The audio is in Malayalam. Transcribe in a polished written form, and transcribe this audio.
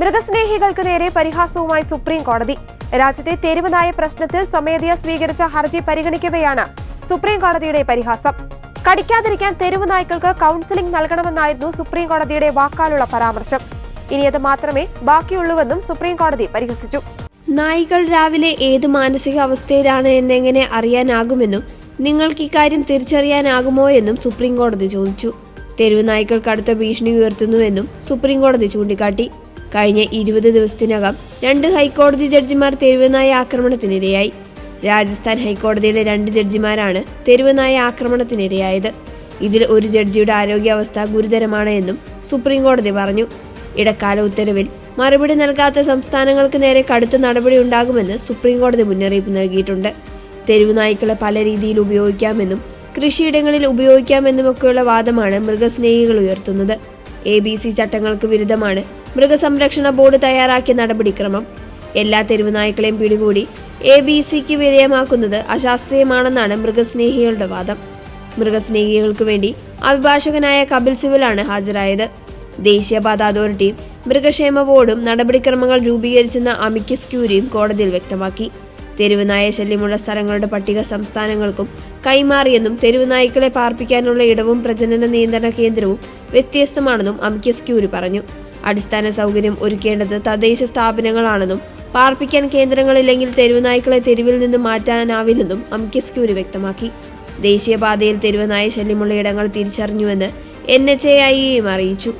മൃഗസ്നേഹികൾക്ക് നേരെ പരിഹാസവുമായി സുപ്രീം കോടതി. രാജ്യത്തെ തെരുവ് നായ പ്രശ്നത്തിൽ സ്വമേധയാ സ്വീകരിച്ച ഹർജി പരിഗണിക്കവെയാണ് സുപ്രീം കോടതിയുടെ പരിഹാസം. കടിക്കാതിരിക്കാൻ തെരുവ് നായ്ക്കൾക്ക് കൗൺസിലിംഗ് നൽകണമെന്നായിരുന്നു സുപ്രീം കോടതിയുടെ വാക്കാലുള്ള പരാമർശം. ഇനി അത് മാത്രമേ ബാക്കിയുള്ളൂവെന്നും സുപ്രീം കോടതി പരിഹസിച്ചു. നായ്ക്കൾ രാവിലെ ഏത് മാനസികാവസ്ഥയിലാണ് എന്നെങ്ങനെ അറിയാനാകുമെന്നും നിങ്ങൾക്ക് ഇക്കാര്യം തിരിച്ചറിയാനാകുമോ എന്നും സുപ്രീം കോടതി ചോദിച്ചു. തെരുവ് നായ്ക്കൾ കടുത്ത ഭീഷണി ഉയർത്തുന്നുവെന്നും സുപ്രീം കോടതി ചൂണ്ടിക്കാട്ടി. കഴിഞ്ഞ 20 ദിവസത്തിനകം 2 ഹൈക്കോടതി ജഡ്ജിമാർ തെരുവ് നായ ആക്രമണത്തിനിരയായി. രാജസ്ഥാൻ ഹൈക്കോടതിയിലെ 2 ജഡ്ജിമാരാണ് തെരുവ് നായ ആക്രമണത്തിനിരയായത്. ഇതിൽ ഒരു ജഡ്ജിയുടെ ആരോഗ്യാവസ്ഥ ഗുരുതരമാണ് എന്നും സുപ്രീം കോടതി പറഞ്ഞു. ഇടക്കാല ഉത്തരവിൽ മറുപടി നൽകാത്ത സംസ്ഥാനങ്ങൾക്ക് നേരെ കടുത്ത നടപടി ഉണ്ടാകുമെന്ന് സുപ്രീം കോടതി മുന്നറിയിപ്പ് നൽകിയിട്ടുണ്ട്. തെരുവ് നായ്ക്കളെ പല രീതിയിൽ ഉപയോഗിക്കാമെന്നും കൃഷിയിടങ്ങളിൽ ഉപയോഗിക്കാമെന്നുമൊക്കെയുള്ള വാദമാണ് മൃഗസ്നേഹികൾ ഉയർത്തുന്നത്. ABC ചട്ടങ്ങൾക്ക് വിരുദ്ധമാണ് മൃഗസംരക്ഷണ ബോർഡ് തയ്യാറാക്കിയ നടപടിക്രമം. എല്ലാ തെരുവ് നായ്ക്കളെയും പിടികൂടി ABCക്ക് വിധേയമാക്കുന്നത് അശാസ്ത്രീയമാണെന്നാണ് മൃഗസ്നേഹികളുടെ വാദം. മൃഗസ്നേഹികൾക്ക് വേണ്ടി അഭിഭാഷകനായ കപിൽ സിബലാണ് ഹാജരായത്. ദേശീയപാത അതോറിറ്റിയും മൃഗക്ഷേമ ബോർഡും നടപടിക്രമങ്ങൾ രൂപീകരിച്ചെന്ന അമിക്കസ് ക്യൂരിയും കോടതിയിൽ വ്യക്തമാക്കി. തെരുവ് നായ ശല്യമുള്ള സ്ഥലങ്ങളുടെ പട്ടിക സംസ്ഥാനങ്ങൾക്കും കൈമാറിയെന്നും തെരുവ് നായ്ക്കളെ പാർപ്പിക്കാനുള്ള ഇടവും പ്രജനന നിയന്ത്രണ കേന്ദ്രവും വ്യത്യസ്തമാണെന്നും അമിക്കസ് ക്യൂരി പറഞ്ഞു. അടിസ്ഥാന സൗകര്യം ഒരുക്കേണ്ടത് തദ്ദേശ സ്ഥാപനങ്ങളാണെന്നും പാർപ്പിക്കാൻ കേന്ദ്രങ്ങളില്ലെങ്കിൽ തെരുവ് നായ്ക്കളെ തെരുവിൽ നിന്ന് മാറ്റാനാവില്ലെന്നും അമിക്കസ് ക്യൂരി വ്യക്തമാക്കി. ദേശീയപാതയിൽ തെരുവ് നായ ശല്യമുള്ള ഇടങ്ങൾ തിരിച്ചറിഞ്ഞുവെന്ന് NHAIയും അറിയിച്ചു.